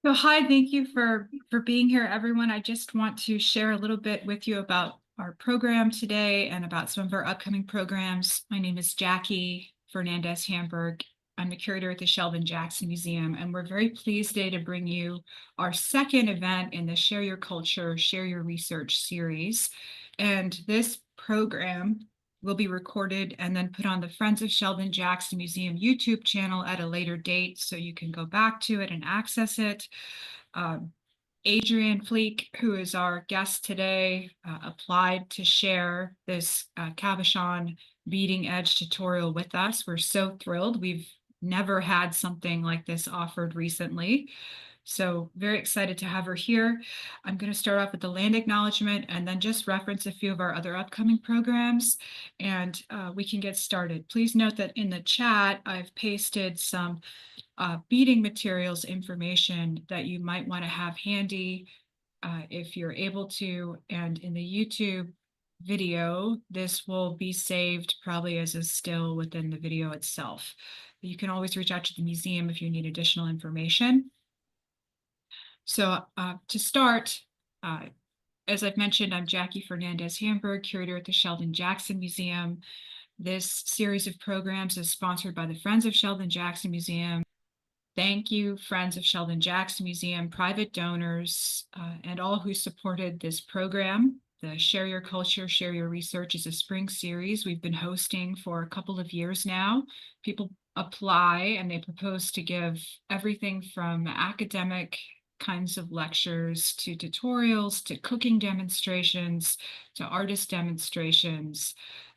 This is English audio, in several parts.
So hi, thank you for being here, everyone. I just want to share a little bit with you about our program today and about some of our upcoming programs. My name is Jackie Fernandez Hamburg. I'm the curator at the Sheldon Jackson Museum, and we're very pleased today to bring you our second event in the Share Your Culture, Share Your Research series. And this program will be recorded and then put on the Friends of Sheldon Jackson Museum YouTube channel at a later date, so you can go back to it and access it. Adrienne Fleek, who is our guest today, applied to share this Cabochon beading edge tutorial with us. We're so thrilled. We've never had something like this offered recently. So very excited to have her here. I'm going to start off with the land acknowledgement and then just reference a few of our other upcoming programs, and we can get started. Please note that in the chat, I've pasted some beading materials information that you might want to have handy if you're able to. And in the YouTube video, this will be saved probably as a still within the video itself. You can always reach out to the museum if you need additional information. So to start, as I've mentioned, I'm Jackie Fernandez Hamburg, curator at the Sheldon Jackson Museum. This series of programs is sponsored by the Friends of Sheldon Jackson Museum. Thank you, Friends of Sheldon Jackson Museum, private donors, and all who supported this program. The Share Your Culture, Share Your Research is a spring series we've been hosting for a couple of years now. People apply and they propose to give everything from academic kinds of lectures to tutorials to cooking demonstrations to artist demonstrations,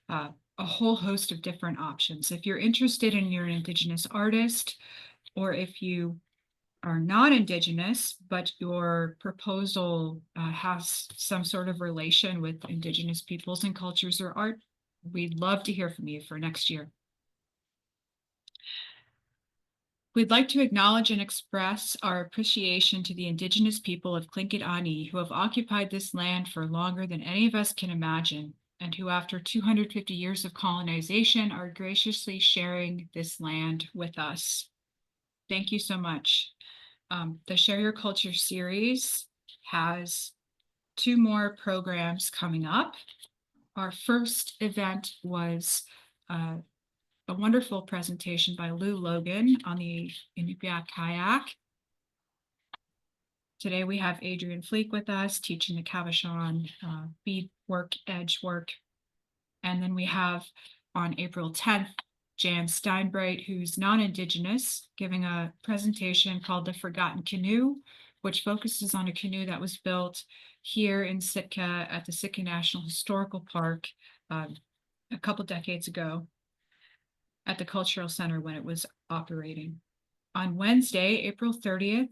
a whole host of different options. If you're interested and you're an Indigenous artist, or if you are not Indigenous, but your proposal has some sort of relation with Indigenous peoples and cultures or art, we'd love to hear from you for next year. We'd like to acknowledge and express our appreciation to the Indigenous people of Tlingit who have occupied this land for longer than any of us can imagine, and who after 250 years of colonization are graciously sharing this land with us. Thank you so much. The Share Your Culture series has 2 more programs coming up. Our first event was a wonderful presentation by Lou Logan on the Inupiat kayak. Today we have Adrienne Fleek with us teaching the Cabochon bead work, edge work. And then we have on April 10th, Jan Steinbright, who's non-Indigenous, giving a presentation called The Forgotten Canoe, which focuses on a canoe that was built here in Sitka at the Sitka National Historical Park a couple decades ago at the Cultural Center when it was operating. On Wednesday, April 30th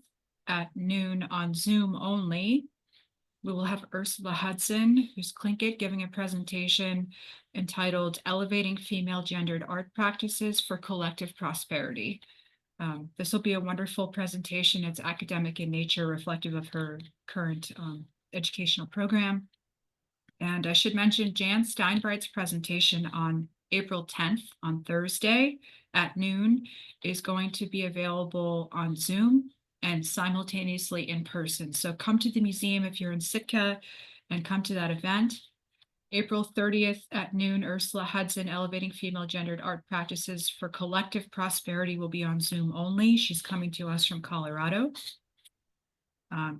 at noon on Zoom only, we will have Ursula Hudson, who's Tlingit, giving a presentation entitled Elevating Female Gendered Art Practices for Collective Prosperity. This will be a wonderful presentation. It's academic in nature, reflective of her current educational program. And I should mention Jan Steinbright's presentation on April 10th, on Thursday at noon, is going to be available on Zoom and simultaneously in person. So come to the museum if you're in Sitka and come to that event. April 30th at noon, Ursula Hudson, Elevating Female Gendered Art Practices for Collective Prosperity, will be on Zoom only. She's coming to us from Colorado.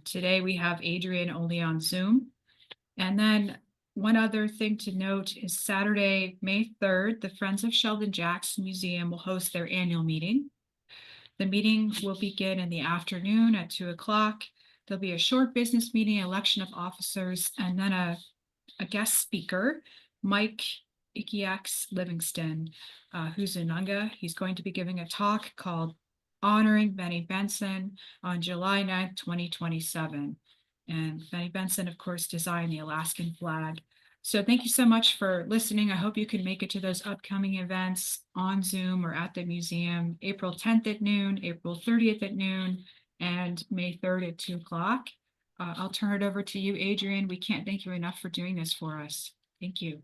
Today we have Adrienne only on Zoom. And then one other thing to note is Saturday, May 3rd, the Friends of Sheldon Jackson Museum will host their annual meeting. The meeting will begin in the afternoon at 2 o'clock. There'll be a short business meeting, election of officers, and then a guest speaker, Mike Ikiax Livingston, who's in Nunga. He's going to be giving a talk called Honoring Benny Benson on July 9th, 2027. And Benny Benson, of course, designed the Alaskan flag. So thank you so much for listening. I hope you can make it to those upcoming events on Zoom or at the museum, April 10th at noon, April 30th at noon, and May 3rd at 2 o'clock. I'll turn it over to you, Adrienne. We can't thank you enough for doing this for us. Thank you.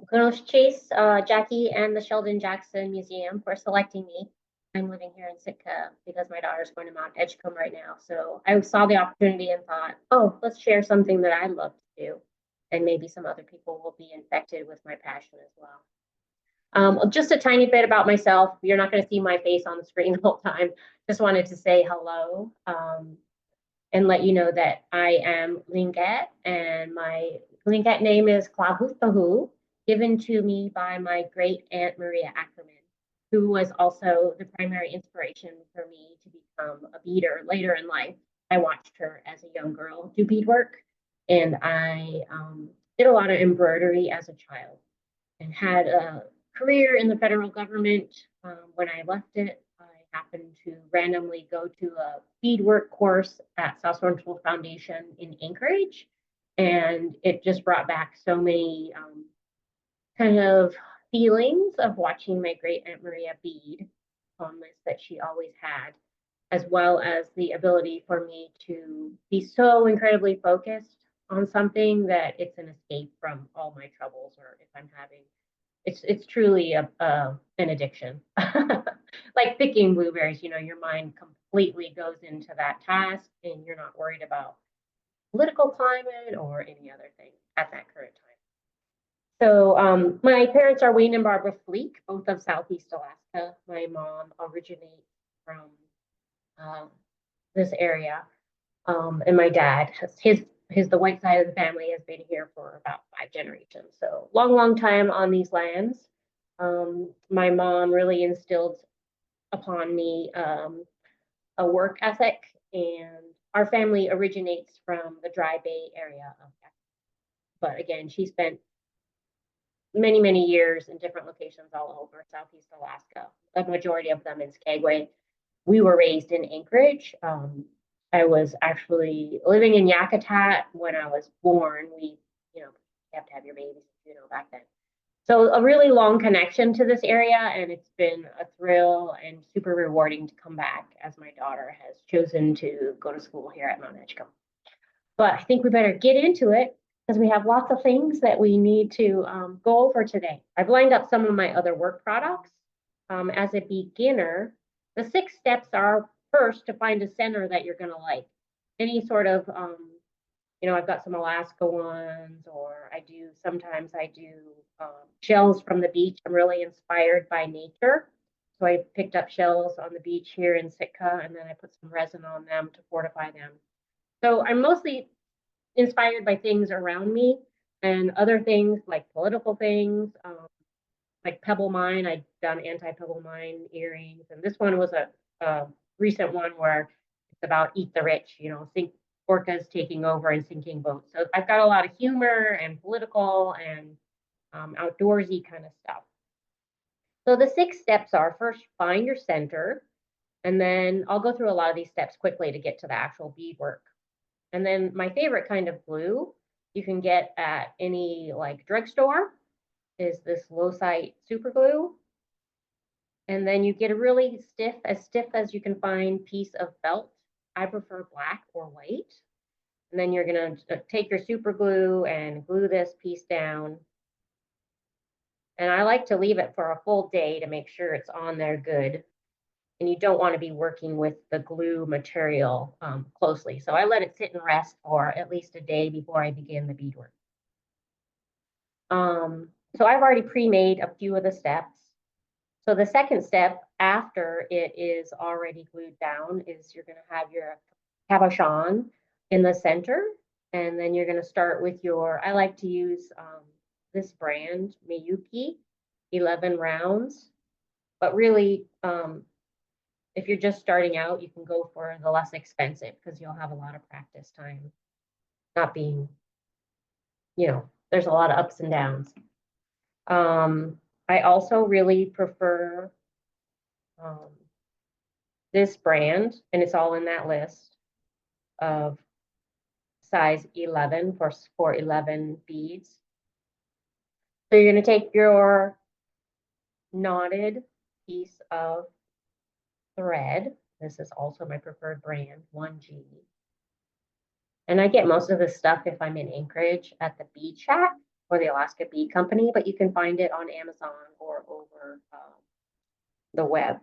Kudos, Chase, Jackie, and the Sheldon Jackson Museum for selecting me. I'm living here in Sitka because my daughter's going to Mount Edgecombe right now. So I saw the opportunity and thought, oh, let's share something that I love to do. And maybe some other people will be infected with my passion as well. Just a tiny bit about myself. You're not going to see my face on the screen the whole time. Just wanted to say hello and let you know that I am Tlingit, and my Tlingit name is Kaalootwurioo, given to me by my great aunt Maria Ackerman, who was also the primary inspiration for me to become a beader later in life. I watched her as a young girl do beadwork, and I did a lot of embroidery as a child and had a career in the federal government. When I left it, I happened to randomly go to a beadwork course at South Central Foundation in Anchorage, and it just brought back so many kind of feelings of watching my great Aunt Maria bead, fondness that she always had, as well as the ability for me to be so incredibly focused on something that it's an escape from all my troubles, or if I'm having it's truly an addiction. Like picking blueberries, your mind completely goes into that task and you're not worried about political climate or any other thing at that current time. So my parents are Wayne and Barbara Fleek, both of Southeast Alaska. My mom originates from uh, this area, and my dad, his the white side of the family has been here for about 5 generations. So long, long time on these lands. My mom really instilled upon me a work ethic, and our family originates from the Dry Bay area of Texas. But again, she spent many, many years in different locations all over Southeast Alaska, a majority of them in Skagway. We were raised in Anchorage. I was actually living in Yakutat when I was born. You have to have your babies, back then. So a really long connection to this area, and it's been a thrill and super rewarding to come back as my daughter has chosen to go to school here at Mount Edgecombe. But I think we better get into it because we have lots of things that we need to go over today. I've lined up some of my other work products. As a beginner, the 6 steps are first to find a center that you're going to like. Any sort of, I've got some Alaska ones, or sometimes I do shells from the beach. I'm really inspired by nature. So I picked up shells on the beach here in Sitka, and then I put some resin on them to fortify them. So I'm mostly inspired by things around me and other things like political things, like pebble mine. I've done anti-pebble mine earrings, and this one was a recent one where it's about eat the rich, think orcas taking over and sinking boats. So I've got a lot of humor and political and outdoorsy kind of stuff. So the 6 steps are: first, find your center, and then I'll go through a lot of these steps quickly to get to the actual beadwork. And then my favorite kind of glue you can get at any like drugstore is this low-site super glue. And then you get a really stiff as you can find piece of felt. I prefer black or white. And then you're going to take your super glue and glue this piece down. And I like to leave it for a full day to make sure it's on there good. And you don't want to be working with the glue material closely. So I let it sit and rest for at least a day before I begin the beadwork. So I've already pre-made a few of the steps. So the second step after it is already glued down is you're going to have your cabochon in the center. And then you're going to start with I like to use this brand, Miyuki, 11 rounds. But really, if you're just starting out, you can go for the less expensive because you'll have a lot of practice time. Not being, there's a lot of ups and downs. I also really prefer this brand, and it's all in that list of size 11 for 11 beads. So you're going to take your knotted piece of thread. This is also my preferred brand, 1G. And I get most of this stuff if I'm in Anchorage at the Bead Shack or the Alaska Bead Company, but you can find it on Amazon or over the web.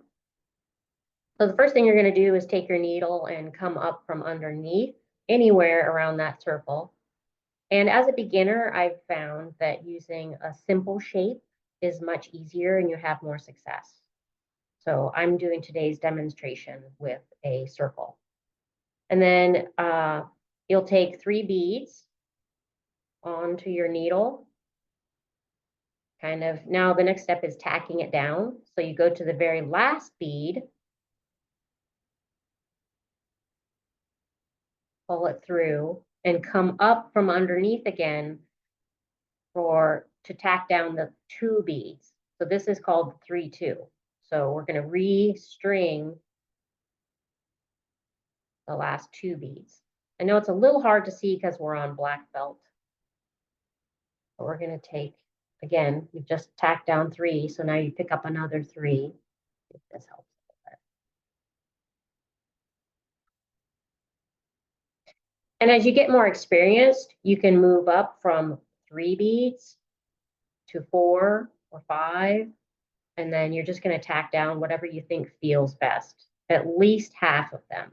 So the first thing you're going to do is take your needle and come up from underneath, anywhere around that circle. And as a beginner, I've found that using a simple shape is much easier and you have more success. So I'm doing today's demonstration with a circle. And then you'll take 3 beads onto your needle. Now the next step is tacking it down. So you go to the very last bead, pull it through, and come up from underneath again to tack down the 2 beads. So this is called 3-2. So we're going to re-string the last 2 beads. I know it's a little hard to see because we're on black belt. But we're going to take, again, you've just tacked down 3, so now you pick up another 3, if this helps. And as you get more experienced, you can move up from 3 beads to 4 or 5, and then you're just going to tack down whatever you think feels best, at least half of them.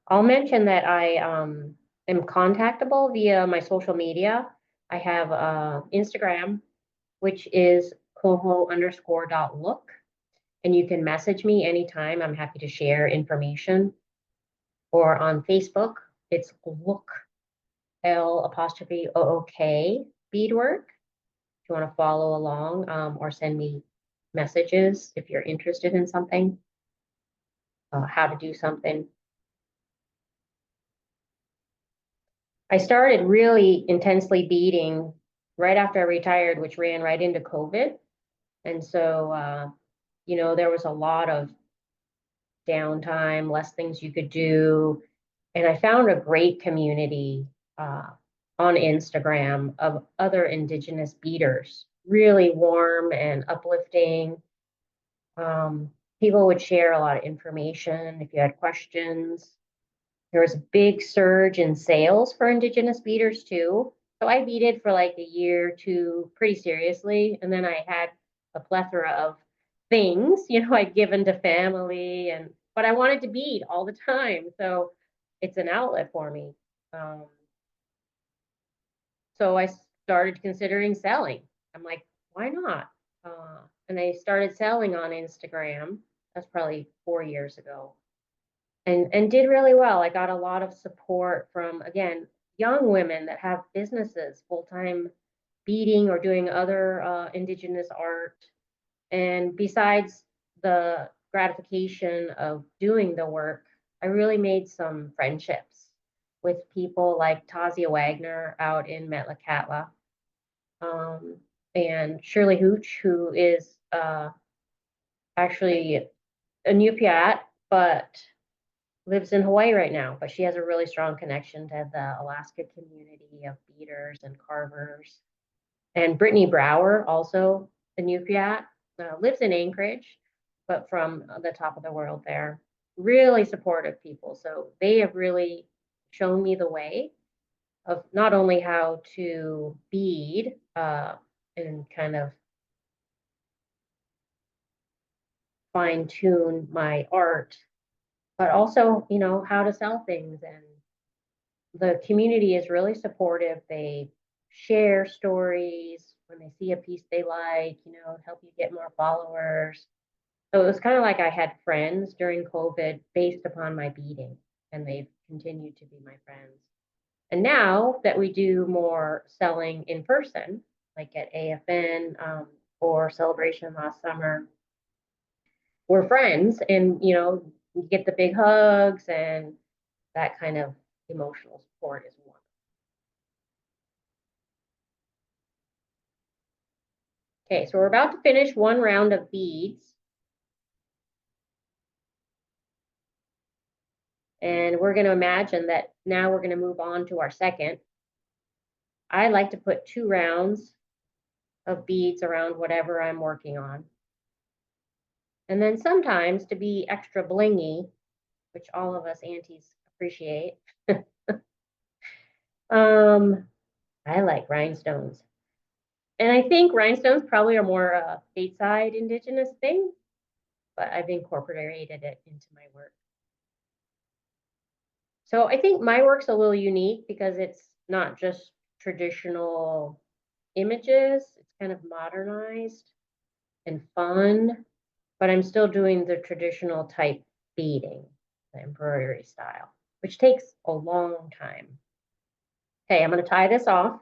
I'll mention that I am contactable via my social media. I have Instagram, which is coho_.look. And you can message me anytime. I'm happy to share information. Or on Facebook, it's look, L''OOK, beadwork. If you want to follow along or send me messages if you're interested in something, how to do something. I started really intensely beading right after I retired, which ran right into COVID. And so, you know, there was a lot of downtime, less things you could do. And I found a great community on Instagram of other Indigenous beaders, really warm and uplifting. People would share a lot of information if you had questions. There was a big surge in sales for Indigenous beaders too. So I beaded for like a year or 2 pretty seriously. And then I had a plethora of things, you know, I'd given to family but I wanted to bead all the time. So it's an outlet for me. So I started considering selling. I'm like, why not? And I started selling on Instagram. That's probably 4 years ago. And did really well. I got a lot of support from, again, young women that have businesses, full-time beading or doing other Indigenous art. And besides the gratification of doing the work, I really made some friendships with people like Tazia Wagner out in Metlakatla, and Shirley Hooch, who is actually a Nupiat, but lives in Hawaii right now, but she has a really strong connection to the Alaska community of beaders and carvers. And Brittany Brower, also a Nupiat, lives in Anchorage, but from the top of the world there. Really supportive people. So they have really shown me the way of not only how to bead and kind of fine tune my art, but also, you know, how to sell things. And the community is really supportive. They share stories when they see a piece they like, you know, help you get more followers. So it was kind of like I had friends during COVID based upon my beading, and they've continued to be my friends. And now that we do more selling in person, like at AFN or Celebration last summer, we're friends, and you know, you get the big hugs and that kind of emotional support is one. Okay, so we're about to finish one round of beads. And we're going to imagine that now we're going to move on to our second. I like to put 2 rounds of beads around whatever I'm working on. And then sometimes, to be extra blingy, which all of us aunties appreciate, I like rhinestones. And I think rhinestones probably are more stateside indigenous thing, but I've incorporated it into my work. So I think my work's a little unique because it's not just traditional images, it's kind of modernized and fun, but I'm still doing the traditional type beading, the embroidery style, which takes a long time. Okay, I'm going to tie this off.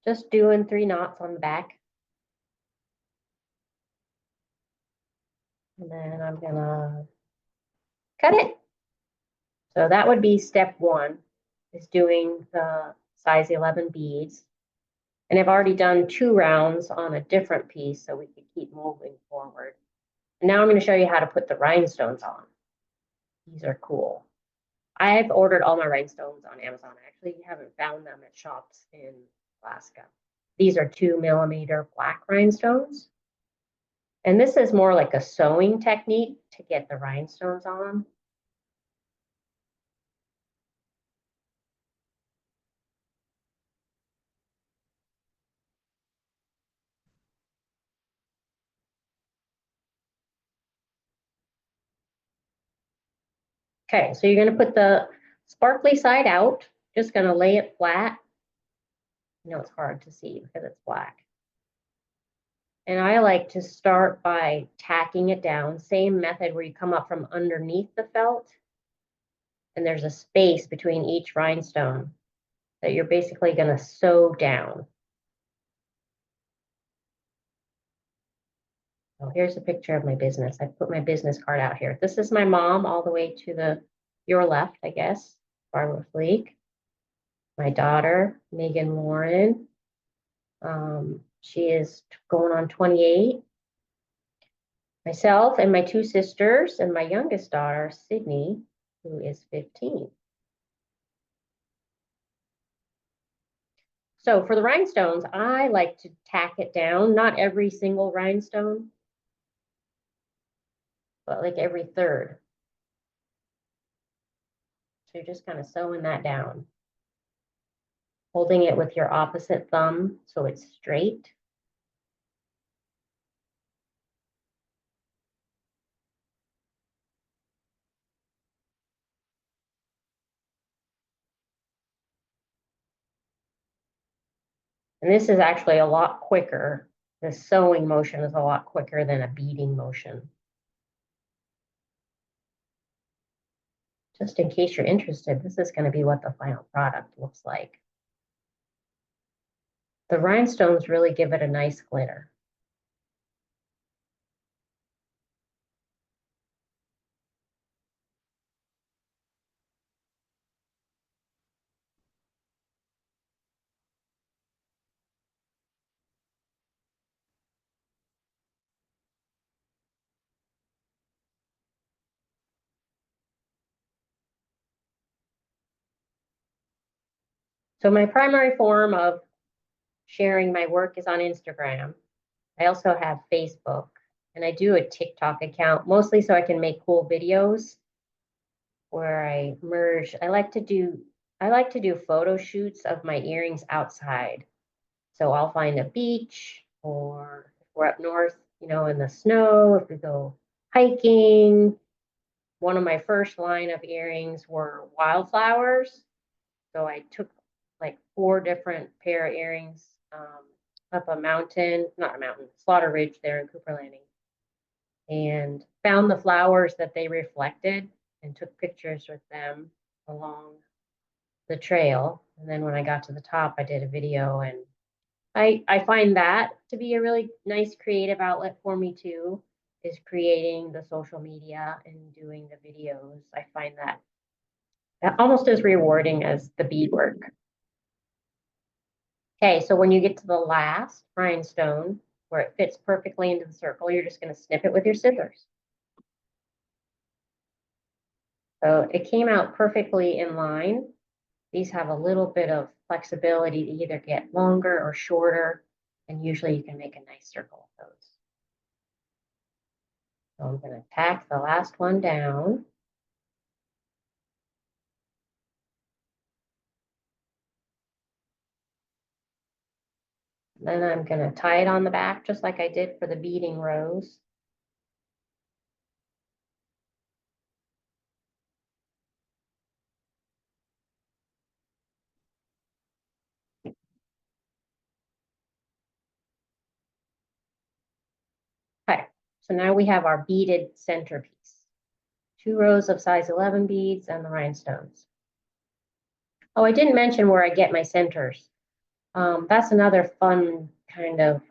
Just doing 3 knots on the back. And then I'm going to cut it. So that would be step 1, is doing the size 11 beads. And I've already done 2 rounds on a different piece so we could keep moving forward. And now I'm going to show you how to put the rhinestones on. These are cool. I've ordered all my rhinestones on Amazon. I actually haven't found them at shops in Alaska. These are 2mm black rhinestones. And this is more like a sewing technique to get the rhinestones on. Okay, so you're going to put the sparkly side out, just going to lay it flat. I know it's hard to see because it's black. And I like to start by tacking it down, same method where you come up from underneath the felt. And there's a space between each rhinestone that you're basically going to sew down. Oh, here's a picture of my business. I put my business card out here. This is my mom all the way to your left, I guess, Barbara Fleek. My daughter, Megan Lauren. She is going on 28. Myself and my 2 sisters and my youngest daughter, Sydney, who is 15. So for the rhinestones, I like to tack it down, not every single rhinestone, but like every third. So you're just kind of sewing that down, holding it with your opposite thumb so it's straight. And this is actually a lot quicker. The sewing motion is a lot quicker than a beading motion. Just in case you're interested, this is going to be what the final product looks like. The rhinestones really give it a nice glitter. So my primary form of sharing my work is on Instagram. I also have Facebook, and I do a TikTok account, mostly so I can make cool videos where I merge. I like to do photo shoots of my earrings outside. So I'll find a beach, or if we're up north, in the snow, if we go hiking. One of my first line of earrings were wildflowers. So I took like 4 different pair of earrings up a mountain, not a mountain, Slaughter Ridge there in Cooper Landing, and found the flowers that they reflected and took pictures with them along the trail. And then when I got to the top, I did a video, and I find that to be a really nice creative outlet for me too, is creating the social media and doing the videos. I find that almost as rewarding as the beadwork. Okay, so when you get to the last rhinestone where it fits perfectly into the circle, you're just going to snip it with your scissors. So it came out perfectly in line. These have a little bit of flexibility to either get longer or shorter, and usually you can make a nice circle of those. So I'm going to tack the last one down. Then I'm gonna tie it on the back, just like I did for the beading rows. Okay, so now we have our beaded centerpiece. 2 rows of size 11 beads and the rhinestones. Oh, I didn't mention where I get my centers. That's another fun kind of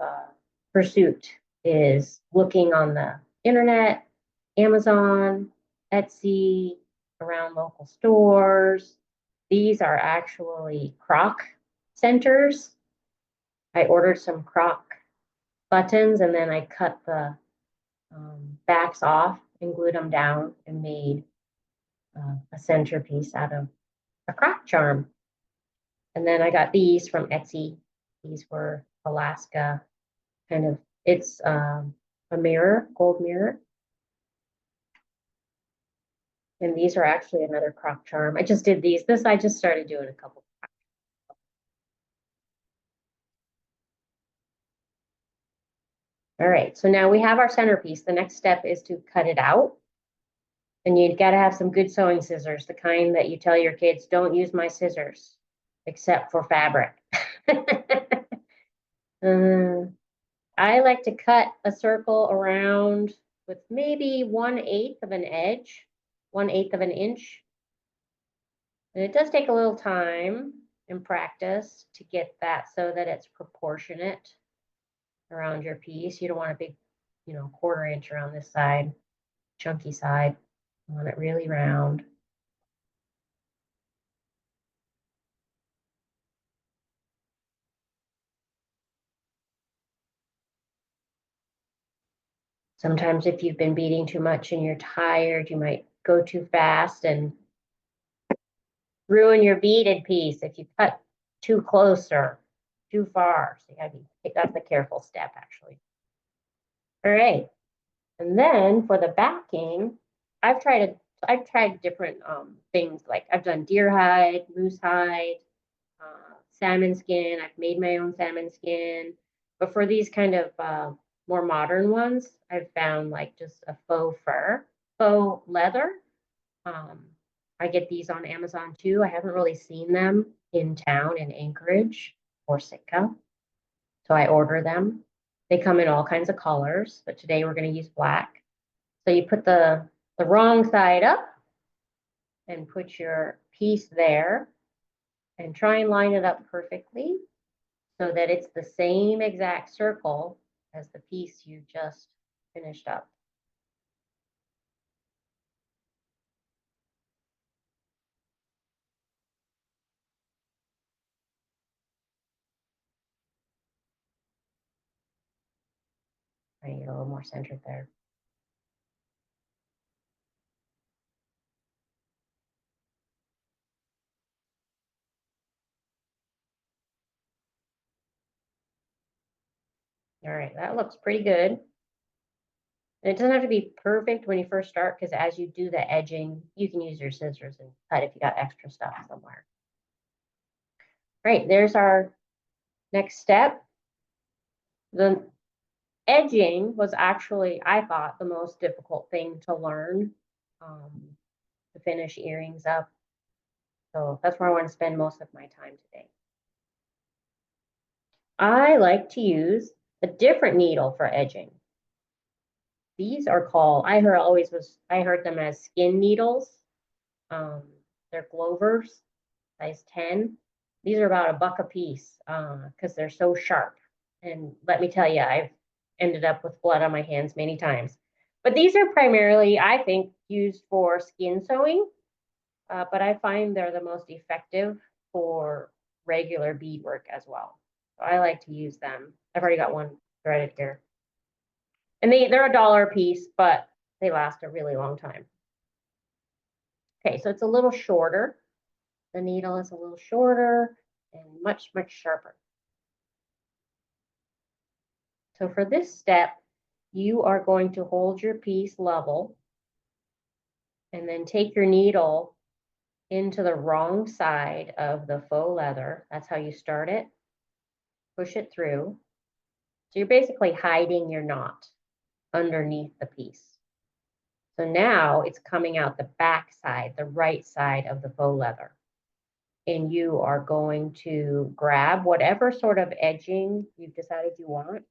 pursuit, is looking on the internet, Amazon, Etsy, around local stores. These are actually croc centers. I ordered some croc buttons and then I cut the backs off and glued them down and made a centerpiece out of a croc charm. And then I got these from Etsy. These were Alaska kind of, it's a mirror, gold mirror. And these are actually another croc charm. I just did these. I just started doing a couple. All right, so now we have our centerpiece. The next step is to cut it out. And you've got to have some good sewing scissors, the kind that you tell your kids, don't use my scissors, except for fabric. I like to cut a circle around with maybe 1/8 of an edge, 1/8 of an inch. And it does take a little time and practice to get that so that it's proportionate around your piece. You don't want a big, 1/4 inch around this side, chunky side. You want it really round. Sometimes if you've been beading too much and you're tired, you might go too fast and ruin your beaded piece if you cut too close or too far. So that's a careful step, actually. All right. And then for the backing, I've tried different things. Like I've done deer hide, moose hide, salmon skin. I've made my own salmon skin. But for these kind of more modern ones, I've found like just a faux fur, faux leather. I get these on Amazon too. I haven't really seen them in town in Anchorage or Sitka, so I order them. They come in all kinds of colors, but today we're going to use black. So you put the wrong side up and put your piece there and try and line it up perfectly so that it's the same exact circle as the piece you just finished up. I need a little more centered there. All right, that looks pretty good. And it doesn't have to be perfect when you first start, because as you do the edging, you can use your scissors and cut if you got extra stuff somewhere. All right, there's our next step. The edging was actually, I thought, the most difficult thing to learn to finish earrings up. So that's where I want to spend most of my time today. I like to use a different needle for edging. These are called, I heard them as skin needles. They're Glovers, size 10. These are about $1 a piece because they're so sharp. And let me tell you, I've ended up with blood on my hands many times. But these are primarily, I think, used for skin sewing. But I find they're the most effective for regular beadwork as well. So I like to use them. I've already got one threaded here. And they're $1 a piece, but they last a really long time. Okay, so it's a little shorter. The needle is a little shorter and much, much sharper. So for this step, you are going to hold your piece level and then take your needle into the wrong side of the faux leather. That's how you start it. Push it through. So you're basically hiding your knot underneath the piece. So now it's coming out the back side, the right side of the faux leather. And you are going to grab whatever sort of edging you've decided you want.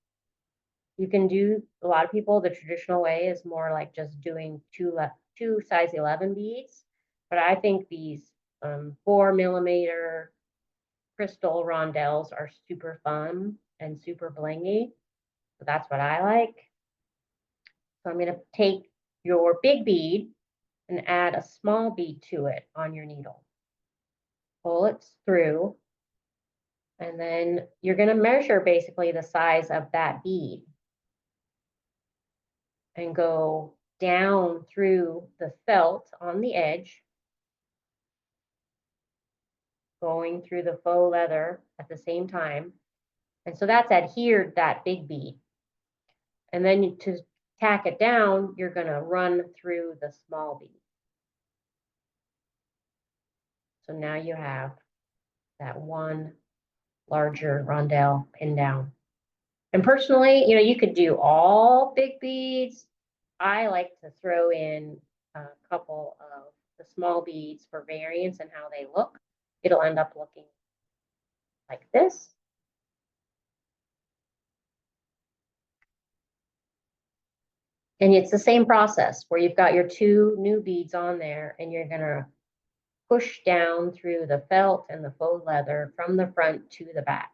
You can do, a lot of people, the traditional way is more like just doing two size 11 beads. But I think these 4mm crystal rondelles are super fun and super blingy. So that's what I like. So I'm going to take your big bead and add a small bead to it on your needle. Pull it through, and then you're going to measure basically the size of that bead and go down through the felt on the edge, going through the faux leather at the same time. And so that's adhered that big bead. And then to tack it down, you're going to run through the small bead. So now you have that one larger rondelle pinned down. And personally, you could do all big beads. I like to throw in a couple of the small beads for variance and how they look. It'll end up looking like this. And it's the same process where you've got your two new beads on there and you're gonna push down through the felt and the faux leather from the front to the back.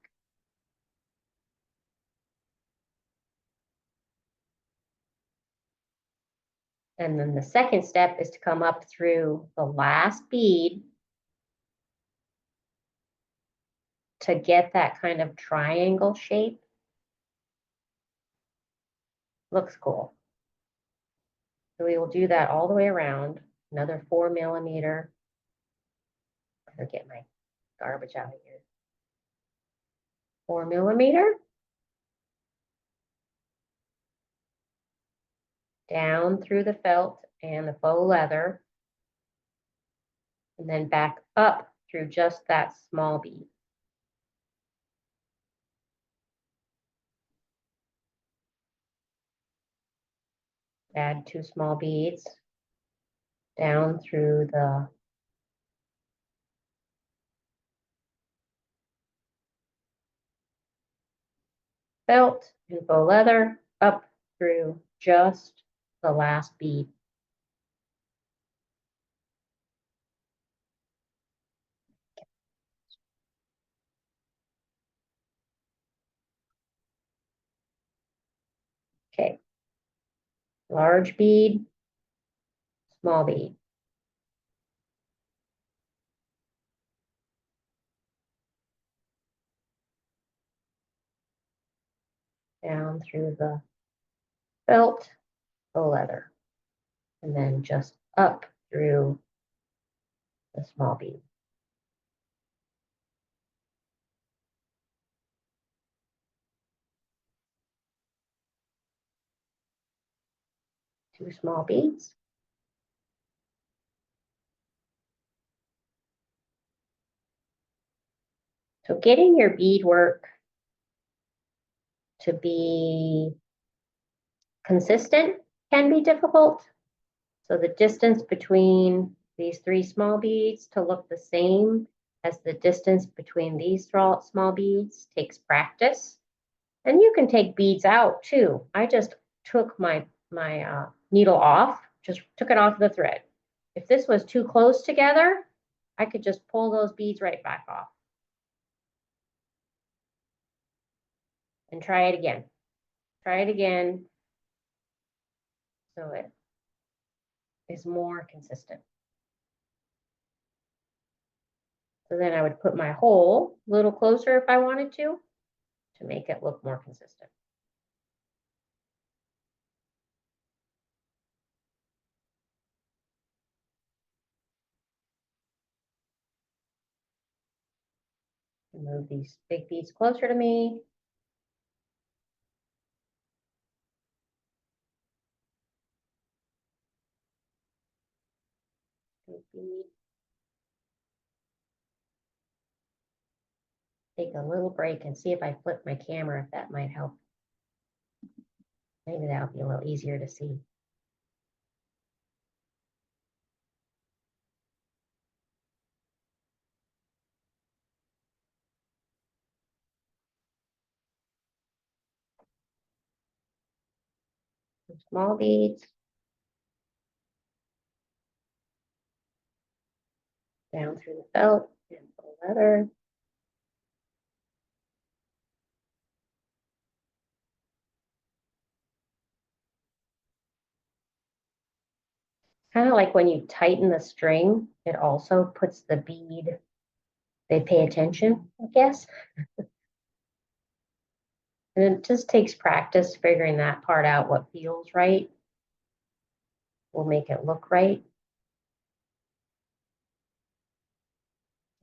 And then the second step is to come up through the last bead to get that kind of triangle shape. Looks cool. So we will do that all the way around. Another 4mm. Better get my garbage out of here. 4mm. Down through the felt and the faux leather. And then back up through just that small bead. Add 2 small beads down through the felt and faux leather, up through just the last bead. Okay. Large bead, small bead. Down through the felt, faux leather, and then just up through the small bead. Two small beads. So getting your beadwork to be consistent can be difficult. So the distance between these 3 small beads to look the same as the distance between these small beads takes practice. And you can take beads out too. I just took my needle off, just took it off the thread. If this was too close together, I could just pull those beads right back off. And try it again. Try it again so it is more consistent. So then I would put my hole a little closer if I wanted to make it look more consistent. Move these big beads closer to me. Take a little break and see if I flip my camera, if that might help. Maybe that'll be a little easier to see. Some small beads. Down through the felt and the leather. Kind of like when you tighten the string, it also puts the bead, they pay attention, I guess. And it just takes practice figuring that part out. What feels right will make it look right.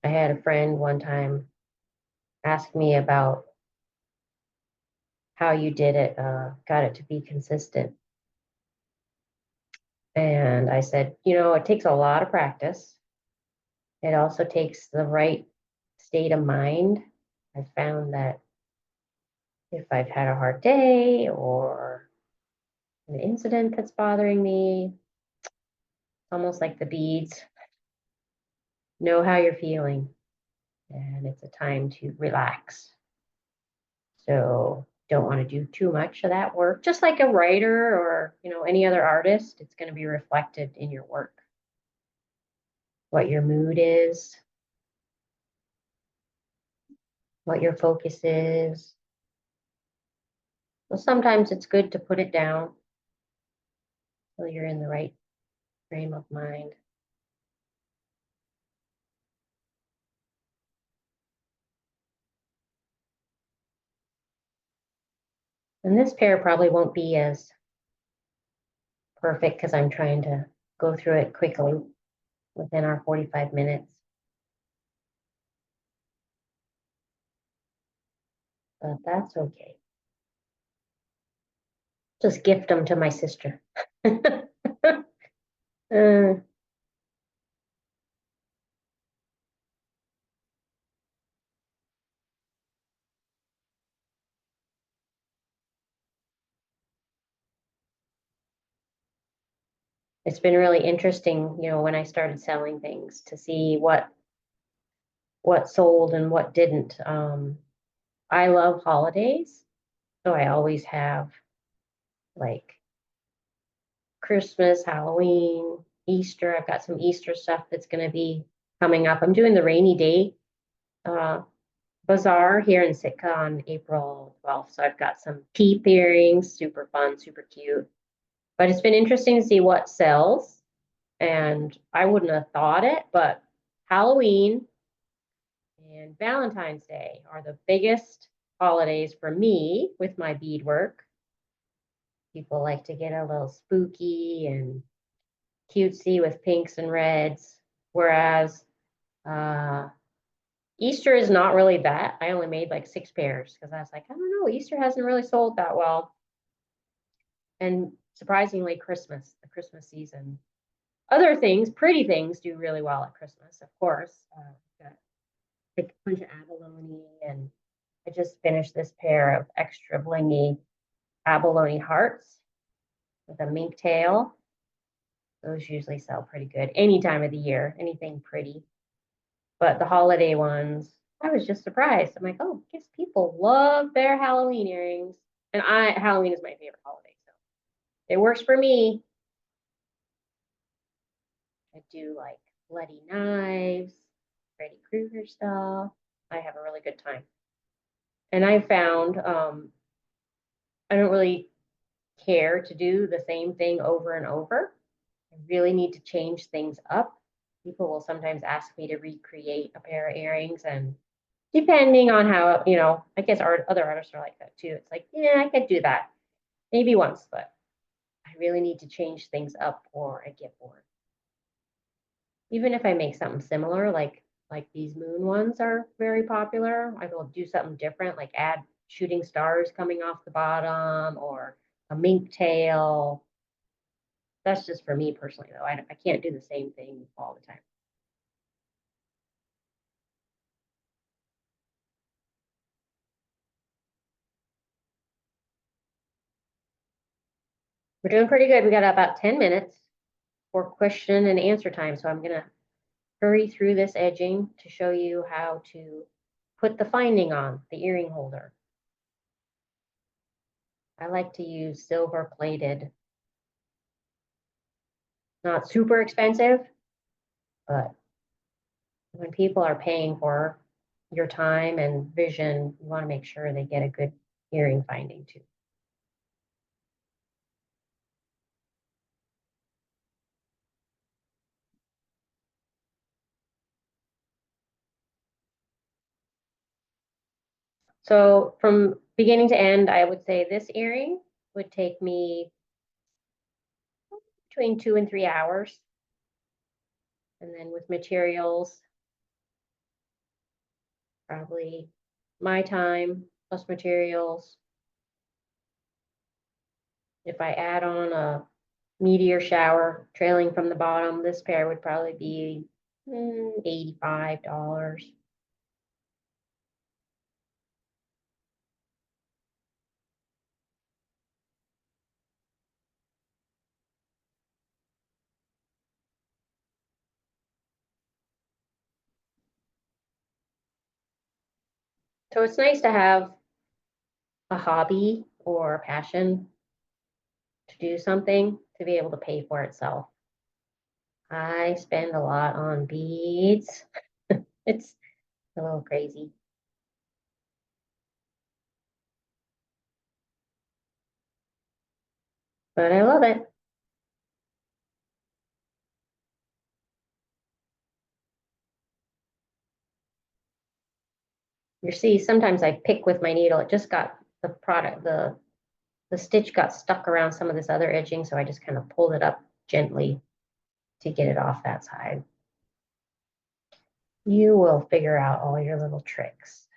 I had a friend one time ask me about how you did it, got it to be consistent. And I said, it takes a lot of practice. It also takes the right state of mind. I found that if I've had a hard day or an incident that's bothering me, almost like the beads, know how you're feeling. And it's a time to relax. So don't want to do too much of that work. Just like a writer or, any other artist, it's going to be reflected in your work. What your mood is, what your focus is. Well, sometimes it's good to put it down so you're in the right frame of mind. And this pair probably won't be as perfect because I'm trying to go through it quickly within our 45 minutes. But that's okay. Just gift them to my sister. It's been really interesting, when I started selling things to see what sold and what didn't. I love holidays, so I always have like Christmas, Halloween, Easter. I've got some Easter stuff that's going to be coming up. I'm doing the rainy day bazaar here in Sitka on April 12th. So I've got some peep earrings, super fun, super cute. But it's been interesting to see what sells. And I wouldn't have thought it, but Halloween and Valentine's Day are the biggest holidays for me with my beadwork. People like to get a little spooky and cutesy with pinks and reds, whereas Easter is not really that. I only made like 6 pairs because I was like, I don't know, Easter hasn't really sold that well. And surprisingly, the Christmas season, other things, pretty things do really well at Christmas, of course. Got like a bunch of abalone, and I just finished this pair of extra blingy abalone hearts with a mink tail. Those usually sell pretty good any time of the year, anything pretty. But the holiday ones, I was just surprised. I'm like, oh, I guess people love their Halloween earrings. And Halloween is my favorite holiday, so it works for me. I do like bloody knives, Freddy Krueger stuff. I have a really good time. And I found I don't really care to do the same thing over and over. I really need to change things up. People will sometimes ask me to recreate a pair of earrings, and depending on how, I guess other artists are like that too. It's like, yeah, I could do that maybe once, but I really need to change things up or I get bored. Even if I make something similar, like these moon ones are very popular, I will do something different, like add shooting stars coming off the bottom or a mink tail. That's just for me personally, though. I can't do the same thing all the time. We're doing pretty good. We got about 10 minutes for question and answer time. So I'm gonna hurry through this edging to show you how to put the finding on the earring holder. I like to use silver plated. Not super expensive, but when people are paying for your time and vision, you want to make sure they get a good earring finding too. So from beginning to end, I would say this earring would take me between 2 and 3 hours. And then with materials, probably my time plus materials. If I add on a meteor shower trailing from the bottom, this pair would probably be $85. So it's nice to have a hobby or a passion to do something to be able to pay for itself. I spend a lot on beads. It's a little crazy. But I love it. You see, sometimes I pick with my needle. It just got the product, the stitch got stuck around some of this other edging, so I just kind of pulled it up gently to get it off that side. You will figure out all your little tricks.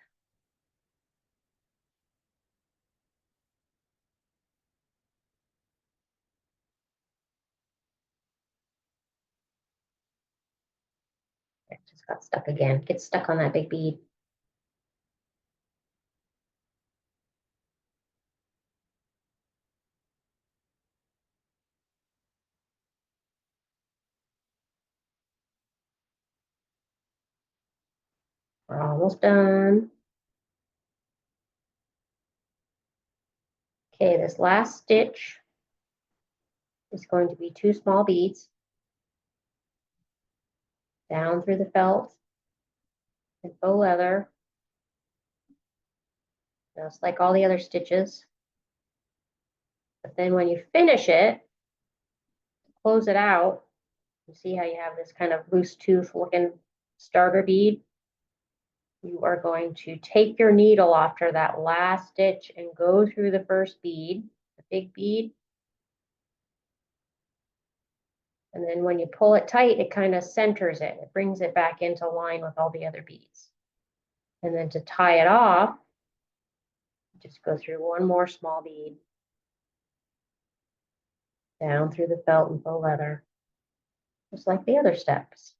It just got stuck again. Get stuck on that big bead. We're almost done. Okay, this last stitch is going to be 2 small beads down through the felt and faux leather, just like all the other stitches. But then when you finish it, close it out, you see how you have this kind of loose tooth looking starter bead? You are going to take your needle after that last stitch and go through the first bead, the big bead. And then when you pull it tight, it kind of centers it. It brings it back into line with all the other beads. And then to tie it off, just go through one more small bead down through the felt and faux leather, just like the other steps.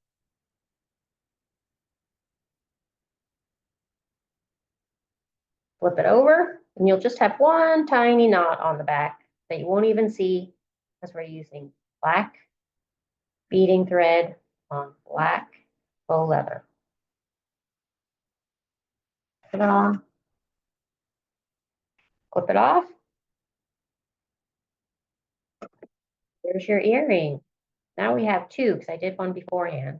Flip it over, and you'll just have one tiny knot on the back that you won't even see because we're using black beading thread on black faux leather. Ta-da. Clip it off. There's your earring. Now we have 2 because I did one beforehand.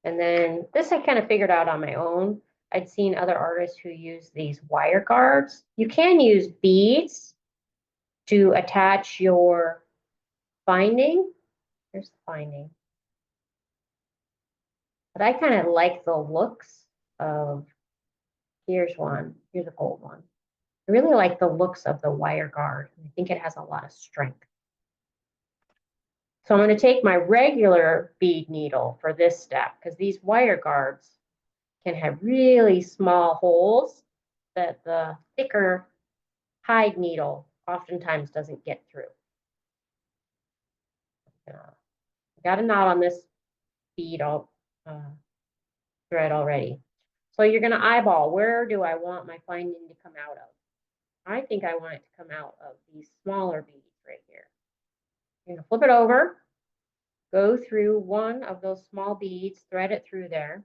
And then this I kind of figured out on my own. I'd seen other artists who use these wire guards. You can use beads to attach your finding. Here's the finding. But I kind of like the looks of, here's one, here's a gold one. I really like the looks of the wire guard. I think it has a lot of strength. So I'm going to take my regular bead needle for this step because these wire guards can have really small holes that the thicker hide needle oftentimes doesn't get through. Got a knot on this bead thread already. So you're going to eyeball, where do I want my finding to come out of? I think I want it to come out of these smaller beads right here. You're gonna flip it over, go through one of those small beads, thread it through there.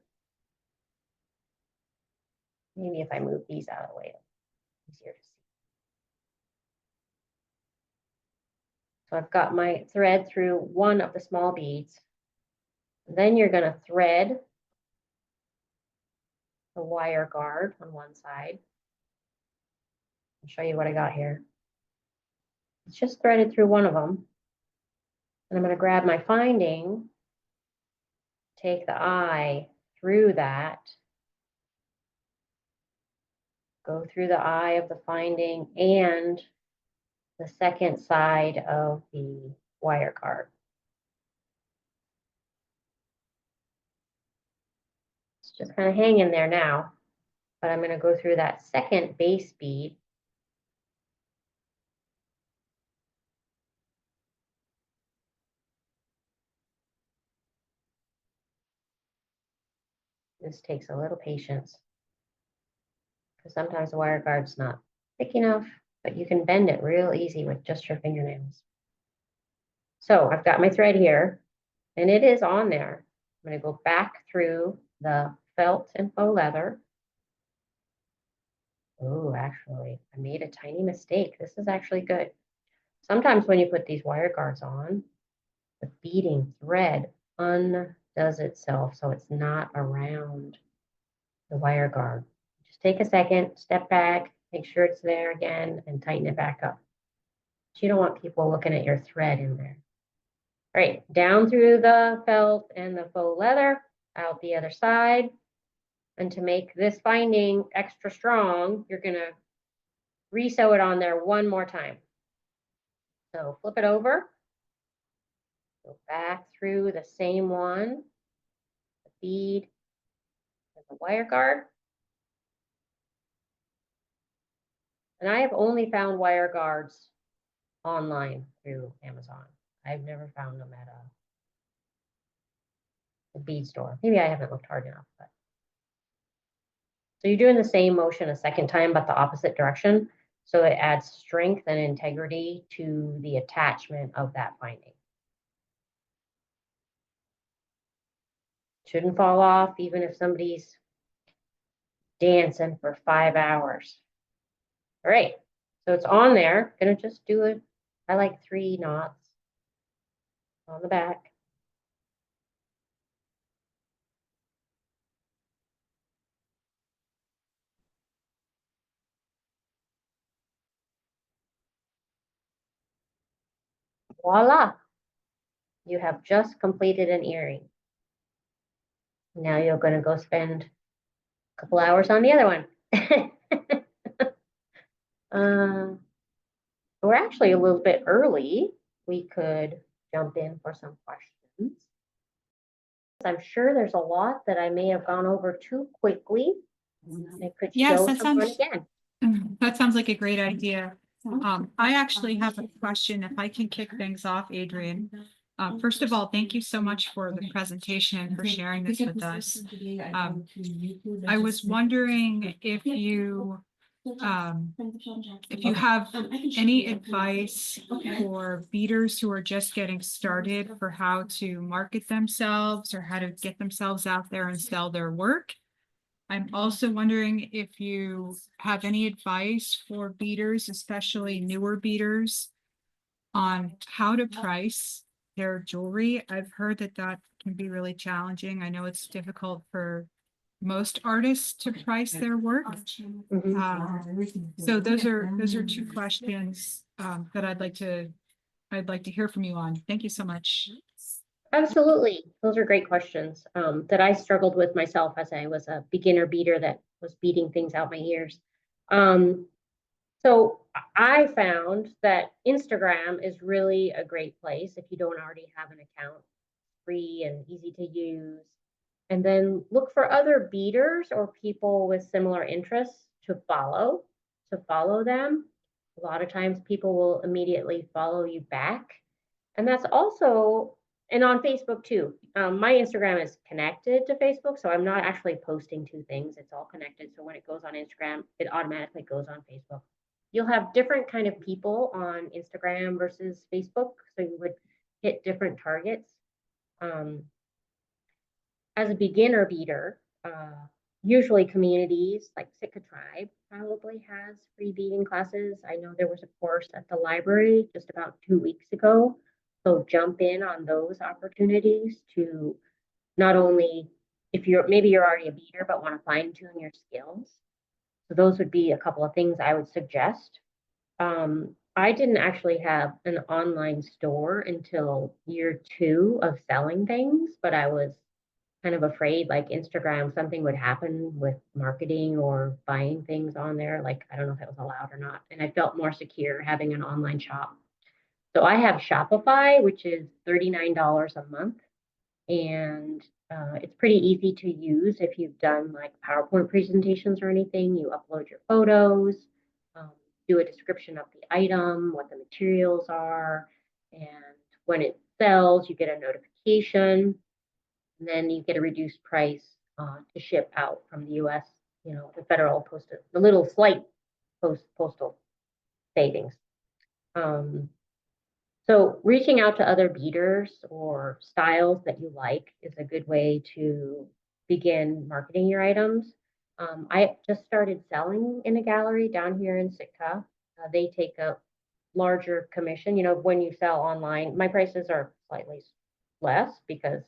Maybe if I move these out of the way, it's easier to see. So I've got my thread through one of the small beads. Then you're gonna thread the wire guard on one side. I'll show you what I got here. It's just threaded through one of them. And I'm going to grab my finding, take the eye through that, go through the eye of the finding and the second side of the wire guard. It's just kind of hanging there now, but I'm going to go through that second base bead. This takes a little patience because sometimes the wire guard's not thick enough, but you can bend it real easy with just your fingernails. So I've got my thread here and it is on there. I'm going to go back through the felt and faux leather. Oh, actually, I made a tiny mistake. This is actually good. Sometimes when you put these wire guards on, the beading thread undoes itself so it's not around the wire guard. Just take a second, step back, make sure it's there again, and tighten it back up. But you don't want people looking at your thread in there. All right, down through the felt and the faux leather, out the other side. And to make this finding extra strong, you're going to resew it on there one more time. So flip it over, go back through the same one, the bead and the wire guard. And I have only found wire guards online through Amazon. I've never found them at a bead store. Maybe I haven't looked hard enough. But. So you're doing the same motion a second time, but the opposite direction. So it adds strength and integrity to the attachment of that finding. Shouldn't fall off even if somebody's dancing for 5 hours. All right, so it's on there. Gonna just do it. I like 3 knots on the back. Voila, you have just completed an earring. Now you're gonna go spend a couple hours on the other one. We're actually a little bit early. We could jump in for some questions. I'm sure there's a lot that I may have gone over too quickly. I could show someone again. That sounds like a great idea. I actually have a question, if I can kick things off, Adrienne. First of all, thank you so much for the presentation and for sharing this with us. I was wondering if you have any advice for beaders who are just getting started for how to market themselves or how to get themselves out there and sell their work. I'm also wondering if you have any advice for beaders, especially newer beaders, on how to price their jewelry. I've heard that that can be really challenging. I know it's difficult for most artists to price their work. So those are 2 questions that I'd like to hear from you on. Thank you so much. Absolutely. Those are great questions that I struggled with myself as I was a beginner beader that was beading things out my ears. So I found that Instagram is really a great place if you don't already have an account, free and easy to use. And then look for other beaders or people with similar interests to follow them. A lot of times people will immediately follow you back. And that's also, and on Facebook too. My Instagram is connected to Facebook, so I'm not actually posting 2 things. It's all connected. So when it goes on Instagram, it automatically goes on Facebook. you'll have different kind of people on Instagram versus Facebook, so you would hit different targets. As a beginner beader, usually communities like Sitka Tribe probably has free beading classes. I know there was a course at the library just about 2 weeks ago. So jump in on those opportunities to not only, if maybe you're already a beader but want to fine tune your skills. So those would be a couple of things I would suggest. I didn't actually have an online store until year 2 of selling things, but I was kind of afraid like Instagram, something would happen with marketing or buying things on there. Like, I don't know if it was allowed or not. And I felt more secure having an online shop. So I have Shopify, which is $39 a month. And it's pretty easy to use if you've done like PowerPoint presentations or anything. You upload your photos, um, do a description of the item, what the materials are, and when it sells, you get a notification. And then you get a reduced price to ship out from the U.S. The federal postal, the little slight postal savings. So reaching out to other beaders or styles that you like is a good way to begin marketing your items. I just started selling in a gallery down here in Sitka. They take a larger commission. When you sell online, my prices are slightly less because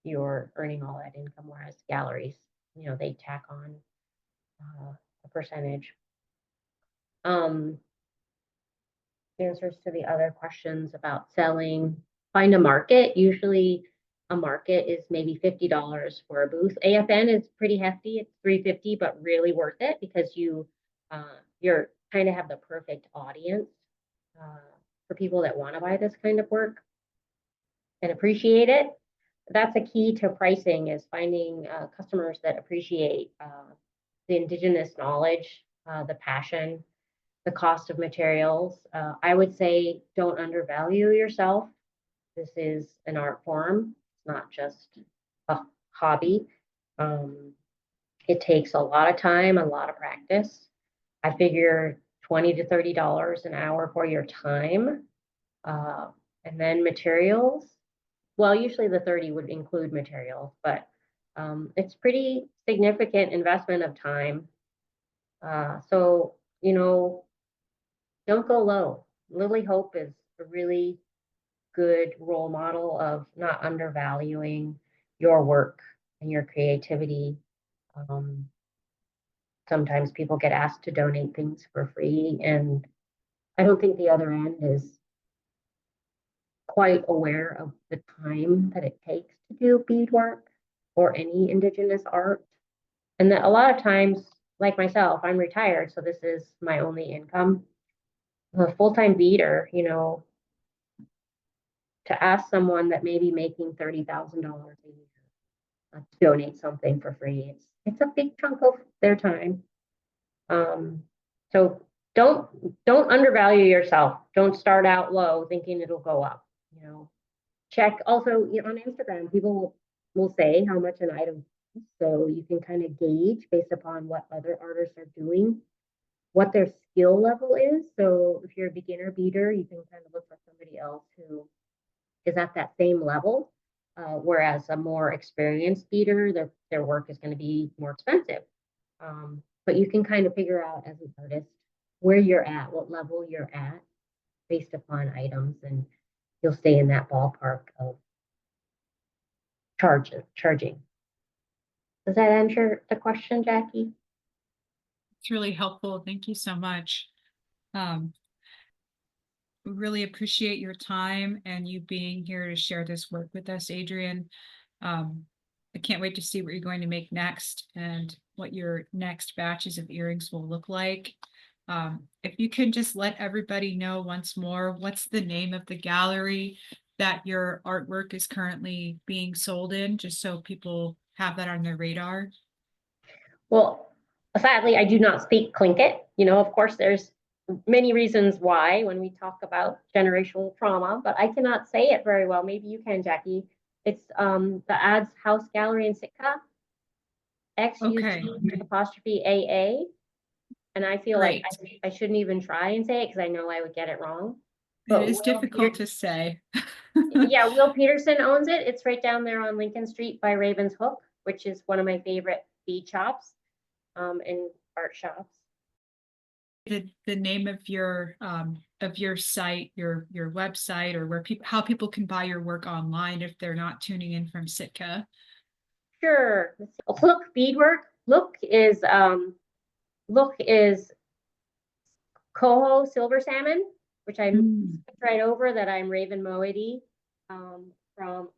you're earning all that income, whereas galleries, they tack on a percentage. Answers to the other questions about selling, find a market. Usually a market is maybe $50 for a booth. AFN is pretty hefty. It's $350, but really worth it because you're kind of have the perfect audience for people that want to buy this kind of work and appreciate it. That's a key to pricing, is finding customers that appreciate the indigenous knowledge, the passion, the cost of materials. I would say don't undervalue yourself. This is an art form. It's not just a hobby. It takes a lot of time, a lot of practice. I figure $20 to $30 an hour for your time. And then materials. Well, usually the 30 would include materials, but it's pretty significant investment of time. So, don't go low. Lily Hope is a really good role model of not undervaluing your work and your creativity. Sometimes people get asked to donate things for free, and I don't think the other end is quite aware of the time that it takes to do beadwork or any indigenous art. And that a lot of times, like myself, I'm retired, so this is my only income. A full-time beader, to ask someone that may be making $30,000 a year to donate something for free, it's a big chunk of their time. So don't undervalue yourself. Don't start out low thinking it'll go up. Check also on Instagram. People will say how much an item is, so you can kind of gauge based upon what other artists are doing, what their skill level is. So if you're a beginner beader, you can kind of look for somebody else who is at that same level. Whereas a more experienced beader, their work is going to be more expensive. But you can kind of figure out as an artist where you're at, what level you're at based upon items, and you'll stay in that ballpark of charging. Does that answer the question, Jackie? It's really helpful. Thank you so much. We really appreciate your time and you being here to share this work with us, Adrienne. I can't wait to see what you're going to make next and what your next batches of earrings will look like. If you can just let everybody know once more, what's the name of the gallery that your artwork is currently being sold in, just so people have that on their radar? Well, sadly, I do not speak Tlingit. Of course, there's many reasons why when we talk about generational trauma, but I cannot say it very well. Maybe you can, Jackie. It's the Ads House Gallery in Sitka, XUT Okay. apostrophe AA. And I feel like Great. I shouldn't even try and say it because I know I would get it wrong. It But is difficult to say. yeah, Will Peterson owns it. It's right down there on Lincoln Street by Raven's Hook, which is one of my favorite bead shops and art shops. The name of your site, your website, or where people how people can buy your work online if they're not tuning in from Sitka. Sure. Look, beadwork. Look is Coho silver salmon, which I Mm. right over that I'm Raven Moiety from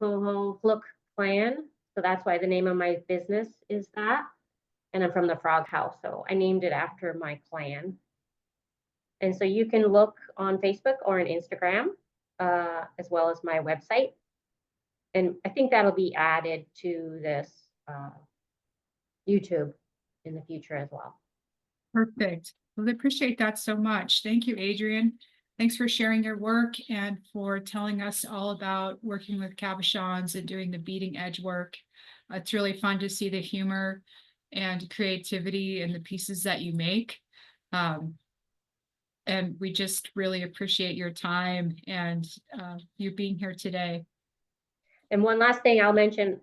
Coho Look clan. So that's why the name of my business is that. And I'm from the Frog House, so I named it after my clan. And so you can look on Facebook or on Instagram, as well as my website. And I think that'll be added to this YouTube in the future as well. Perfect. Well, I appreciate that so much. Thank you, Adrienne. Thanks for sharing your work and for telling us all about working with cabochons and doing the beading edge work. It's really fun to see the humor and creativity in the pieces that you make. And we just really appreciate your time and you being here today. And one last thing I'll mention,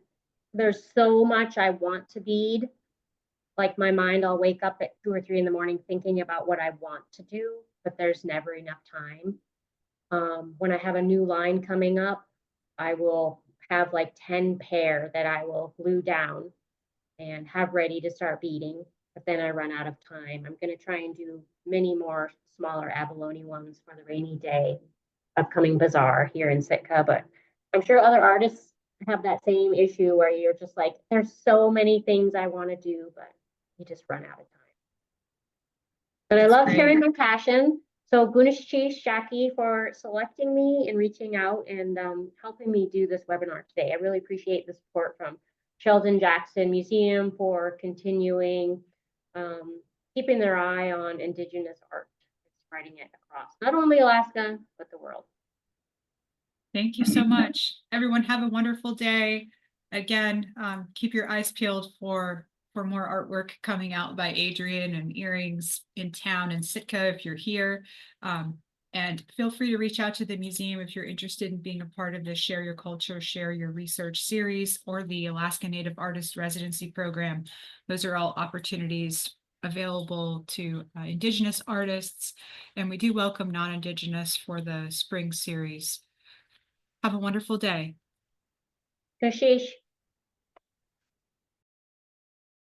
there's so much I want to bead. Like my mind, I'll wake up at 2 or 3 in the morning thinking about what I want to do, but there's never enough time. When I have a new line coming up, I will have like 10 pair that I will glue down and have ready to start beading, but then I run out of time. I'm going to try and do many more smaller abalone ones for the rainy day upcoming bazaar here in Sitka, but I'm sure other artists have that same issue where you're just like, there's so many things I want to do, but you just run out of time. But I That's love great. sharing my passion. So Gunishish Jackie for selecting me and reaching out and helping me do this webinar today. I really appreciate the support from Sheldon Jackson Museum for continuing keeping their eye on Indigenous art, spreading it across not only Alaska, but the world. Thank you so much. Everyone have a wonderful day. Again, keep your eyes peeled for more artwork coming out by Adrienne and earrings in town in Sitka if you're here. And feel free to reach out to the museum if you're interested in being a part of the Share Your Culture, Share Your Research series or the Alaska Native Artist Residency Program. Those are all opportunities available to Indigenous artists, and we do welcome non-Indigenous for the spring series. Have a wonderful day. Kashish.